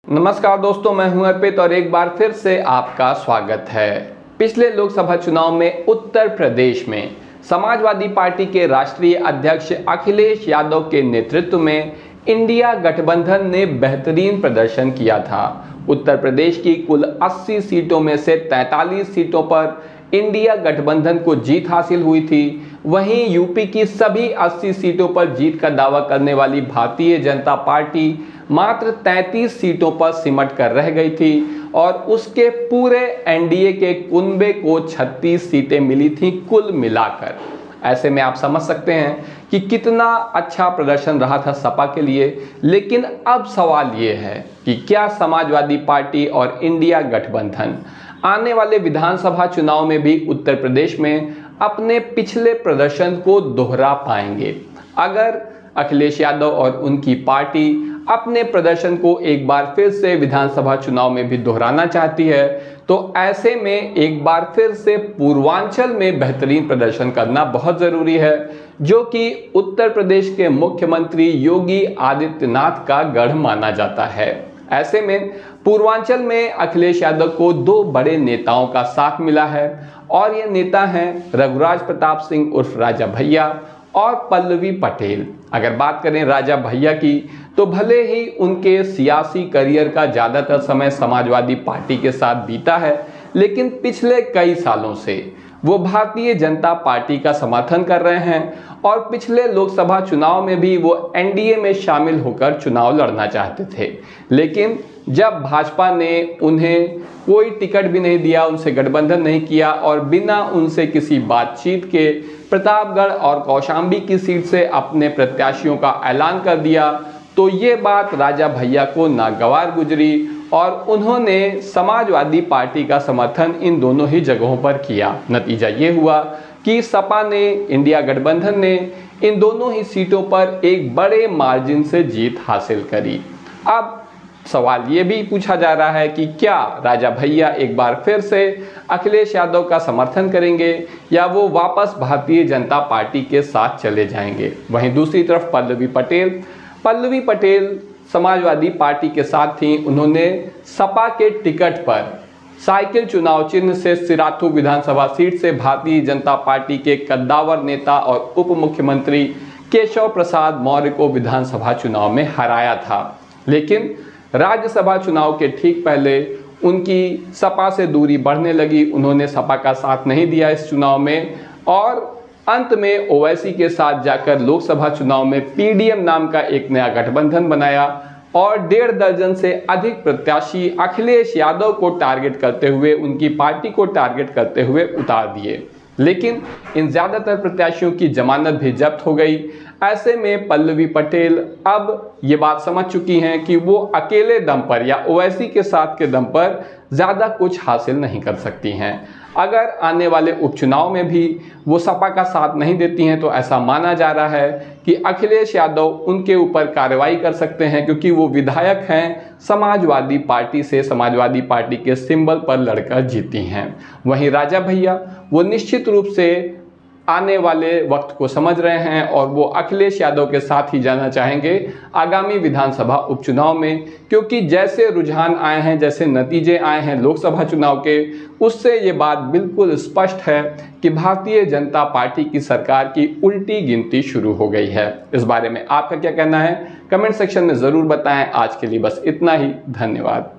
नमस्कार दोस्तों, मैं हूं अर्पित और एक बार फिर से आपका स्वागत है। पिछले लोकसभा चुनाव में उत्तर प्रदेश में समाजवादी पार्टी के राष्ट्रीय अध्यक्ष अखिलेश यादव के नेतृत्व में इंडिया गठबंधन ने बेहतरीन प्रदर्शन किया था। उत्तर प्रदेश की कुल 80 सीटों में से 43 सीटों पर इंडिया गठबंधन को जीत हासिल हुई थी। वहीं यूपी की सभी 80 सीटों पर जीत का दावा करने वाली भारतीय जनता पार्टी मात्र 33 सीटों पर सिमट कर रह गई थी और उसके पूरे एनडीए के कुनबे को 36 सीटें मिली थी कुल मिलाकर। ऐसे में आप समझ सकते हैं कि कितना अच्छा प्रदर्शन रहा था सपा के लिए। लेकिन अब सवाल ये है कि क्या समाजवादी पार्टी और इंडिया गठबंधन आने वाले विधानसभा चुनाव में भी उत्तर प्रदेश में अपने पिछले प्रदर्शन को दोहरा पाएंगे? अगर अखिलेश यादव और उनकी पार्टी अपने प्रदर्शन को एक बार फिर से विधानसभा चुनाव में भी दोहराना चाहती है तो ऐसे में एक बार फिर से पूर्वांचल में बेहतरीन प्रदर्शन करना बहुत ज़रूरी है, जो कि उत्तर प्रदेश के मुख्यमंत्री योगी आदित्यनाथ का गढ़ माना जाता है। ऐसे में पूर्वांचल में अखिलेश यादव को दो बड़े नेताओं का साथ मिला है और ये नेता हैं रघुराज प्रताप सिंह उर्फ राजा भैया और पल्लवी पटेल। अगर बात करें राजा भैया की तो भले ही उनके सियासी करियर का ज़्यादातर समय समाजवादी पार्टी के साथ बीता है, लेकिन पिछले कई सालों से वो भारतीय जनता पार्टी का समर्थन कर रहे हैं और पिछले लोकसभा चुनाव में भी वो एनडीए में शामिल होकर चुनाव लड़ना चाहते थे। लेकिन जब भाजपा ने उन्हें कोई टिकट भी नहीं दिया, उनसे गठबंधन नहीं किया और बिना उनसे किसी बातचीत के प्रतापगढ़ और कौशाम्बी की सीट से अपने प्रत्याशियों का ऐलान कर दिया, तो ये बात राजा भैया को नागवार गुजरी और उन्होंने समाजवादी पार्टी का समर्थन इन दोनों ही जगहों पर किया। नतीजा ये हुआ कि सपा ने, इंडिया गठबंधन ने इन दोनों ही सीटों पर एक बड़े मार्जिन से जीत हासिल करी। अब सवाल ये भी पूछा जा रहा है कि क्या राजा भैया एक बार फिर से अखिलेश यादव का समर्थन करेंगे या वो वापस भारतीय जनता पार्टी के साथ चले जाएंगे। वहीं दूसरी तरफ पल्लवी पटेल समाजवादी पार्टी के साथ थी। उन्होंने सपा के टिकट पर साइकिल चुनाव चिन्ह से सिराथू विधानसभा सीट से भारतीय जनता पार्टी के कद्दावर नेता और उप मुख्यमंत्री केशव प्रसाद मौर्य को विधानसभा चुनाव में हराया था। लेकिन राज्यसभा चुनाव के ठीक पहले उनकी सपा से दूरी बढ़ने लगी। उन्होंने सपा का साथ नहीं दिया इस चुनाव में और अंत में ओवैसी के साथ जाकर लोकसभा चुनाव में पीडीएम नाम का एक नया गठबंधन बनाया और 1.5 दर्जन से अधिक प्रत्याशी अखिलेश यादव को टारगेट करते हुए, उनकी पार्टी को टारगेट करते हुए उतार दिए। लेकिन इन ज़्यादातर प्रत्याशियों की जमानत भी जब्त हो गई। ऐसे में पल्लवी पटेल अब ये बात समझ चुकी हैं कि वो अकेले दम पर या ओवैसी के साथ के दम पर ज़्यादा कुछ हासिल नहीं कर सकती हैं। अगर आने वाले उपचुनाव में भी वो सपा का साथ नहीं देती हैं तो ऐसा माना जा रहा है कि अखिलेश यादव उनके ऊपर कार्रवाई कर सकते हैं, क्योंकि वो विधायक हैं समाजवादी पार्टी से, समाजवादी पार्टी के सिंबल पर लड़कर जीती हैं। वहीं राजा भैया वो निश्चित रूप से आने वाले वक्त को समझ रहे हैं और वो अखिलेश यादव के साथ ही जाना चाहेंगे आगामी विधानसभा उपचुनाव में, क्योंकि जैसे रुझान आए हैं, जैसे नतीजे आए हैं लोकसभा चुनाव के, उससे ये बात बिल्कुल स्पष्ट है कि भारतीय जनता पार्टी की सरकार की उल्टी गिनती शुरू हो गई है। इस बारे में आपका क्या कहना है? कमेंट सेक्शन में ज़रूर बताएं। आज के लिए बस इतना ही। धन्यवाद।